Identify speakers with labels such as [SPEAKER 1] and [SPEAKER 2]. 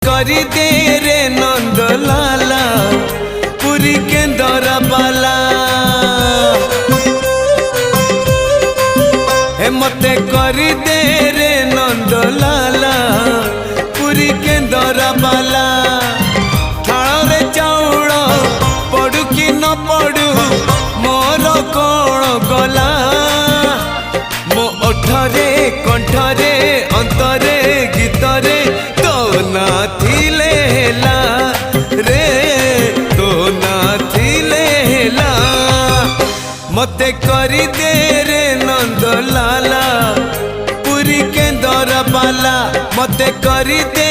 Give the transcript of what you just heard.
[SPEAKER 1] करी दे रे नंद लाला पुरी के दरबाला हे मते करी दे रे नंद लाला पुरी के दरबाला थाल रे चाउल पड़ू कि न पड़ू मोर कौन गला मो ओठरे कंठरे अंतरे गीतरे तो ना थिले हेला रे तो ना थिले हेला मते करी दे रे नंद लाला पुरी के दरबाला मते करी दे